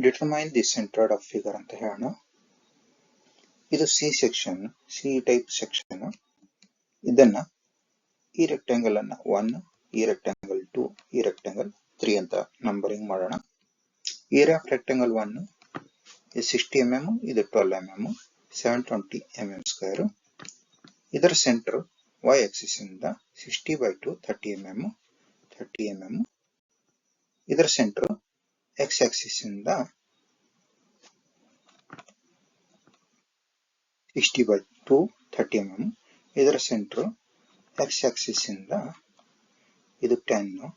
Determine the centroid of figure ಅಂತ ಹೇಳೋಣ. ಇದು C section, C type section. ಇದನ್ನ ಈ ರೆಕ್ಟಾಂಗಲ್ ಅನ್ನ 1, ಈ ರೆಕ್ಟಾಂಗಲ್ 2, ಈ ರೆಕ್ಟಾಂಗಲ್ 3 ಅಂತ ನಂಬರಿಂಗ್ ಮಾಡೋಣ. ಏರಿಯಾ ಆಫ್ ರೆಕ್ಟಾಂಗಲ್ 1 ಇದು 60 mm, ಇದು 12 mm, 720 mm ಸ್ಕ್ವೇರ್. ಇದರ ಸೆಂಟರ್ y ಆಕ್ಸಿಸ್ ಇಂದ 60/2 30 mm, 30 mm. ಇದರ ಸೆಂಟರ್ x ಆಕ್ಸಿಸ್ ಇಂದ 60/2 30 mm. ಇದರ ಸೆಂಟರ್ x ಆಕ್ಸಿಸ್ ಇಂದ ಇದು 10,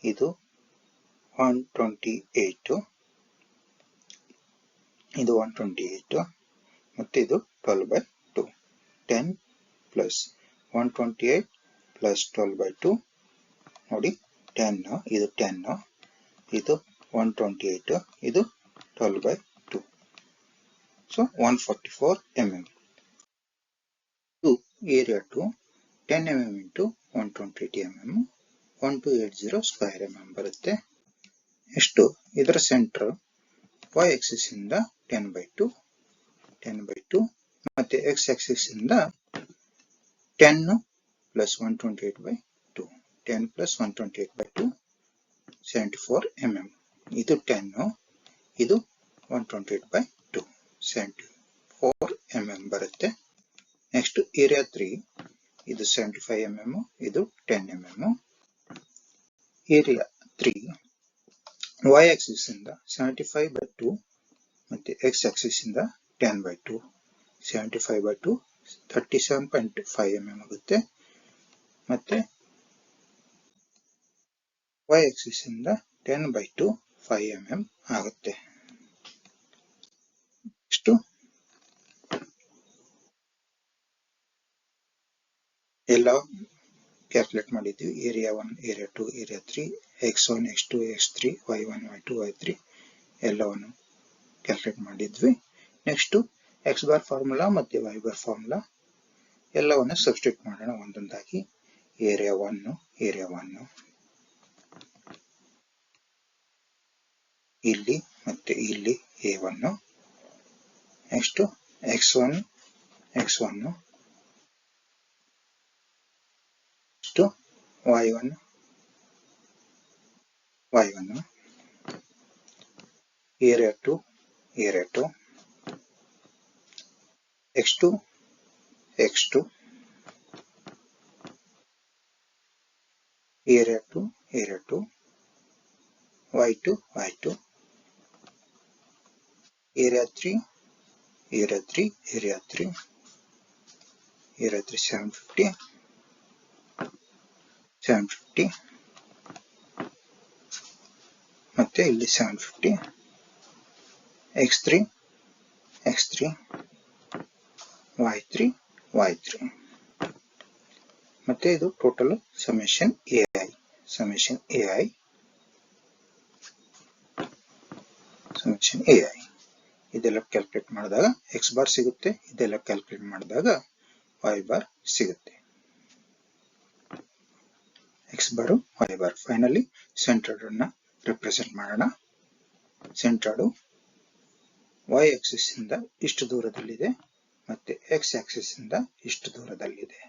ಇದು 128, ಇದು 128 ಮತ್ತು ಇದು 12/2. 10 ಪ್ಲಸ್ 128 ಪ್ಲಸ್ 12/2 ನೋಡಿ 10, ಇದು 10, ಇದು 128, ಇದು 12/2. So 144 mm. ಇದು area two 10 mm into 128 mm, 1280 square mm ಬರುತ್ತೆ. ಎಷ್ಟು? ಇದರ ಸೆಂಟರ್ y ಆಕ್ಸಿಸ್ ಇಂದ 10/2 ಮತ್ತೆ x ಆಕ್ಸಿಸ್ ಇಂದ 10 ಪ್ಲಸ್ 128/2, 10 ಪ್ಲಸ್ 128/2 74 mm. ಇದು 10, ಇದು 128/2 74 mm ಬರುತ್ತೆ. ನೆಕ್ಸ್ಟ್ ಏರಿಯಾ 3 ಇದು 75 mm, ಇದು 10 mm. ಏರಿಯಾ 3 y ಆಕ್ಸಿಸ್ ಇಂದ 75/2 ಮತ್ತೆ x ಆಕ್ಸಿಸ್ ಇಂದ 10/2, 75/2 37.5 mm ಆಗುತ್ತೆ. ಮತ್ತೆ y ಆಕ್ಸಿಸ್ ಇಂದ 10/2 5 mm ಆಗುತ್ತೆ. ನೆಕ್ಸ್ಟ್ ಎಲ್ಲ ಕ್ಯಾಲ್ಕುಲೇಟ್ ಮಾಡಿದ್ವಿ. Area 1, area 2, area 3, x1, x2, x3, y1, y2, y3 ಎಲ್ಲವನ್ನು ಕ್ಯಾಲ್ಕುಲೇಟ್ ಮಾಡಿದ್ವಿ. ನೆಕ್ಸ್ಟ್ x ಬಾರ್ ಫಾರ್ಮುಲಾ ಮತ್ತೆ y ಬಾರ್ ಫಾರ್ಮುಲಾ ಎಲ್ಲವನ್ನು ಸಬ್ಸ್ಟಿಟ್ಯೂಟ್ ಮಾಡೋಣ ಒಂದೊಂದಾಗಿ. ಏರಿಯಾ 1, ಏರಿಯಾ 1 ಇಲ್ಲಿ ಮತ್ತೆ ಇಲ್ಲಿ a1. Next x1, x1 y1, y1 area 2, area 2 x2, x2 area 2, area 2 y2, y2 area 3, area 3, area 3, area 3 750, 750 ಮತ್ತೆ ಇಲ್ಲಿ 750 x3, x3 y3, y3 ಮತ್ತೆ ಇದು total summation ai, summation ai, summation ai. ಇದೆಲ್ಲ calculate ಮಾಡಿದಾಗ x bar ಸಿಗುತ್ತೆ, ಇದೆಲ್ಲ calculate ಮಾಡಿದಾಗ y bar ಸಿಗುತ್ತೆ. x bar, y bar. Finally centroid ಅನ್ನ ರಿಪ್ರೆಸೆಂಟ್ ಮಾಡೋಣ. ಸೆಂಟರ್ಡ್ y ಆಕ್ಸಿಸ್ ಇಂದ ಇಷ್ಟು ದೂರದಲ್ಲಿದೆ ಮತ್ತೆ x ಆಕ್ಸಿಸ್ ಇಂದ ಇಷ್ಟು ದೂರದಲ್ಲಿದೆ.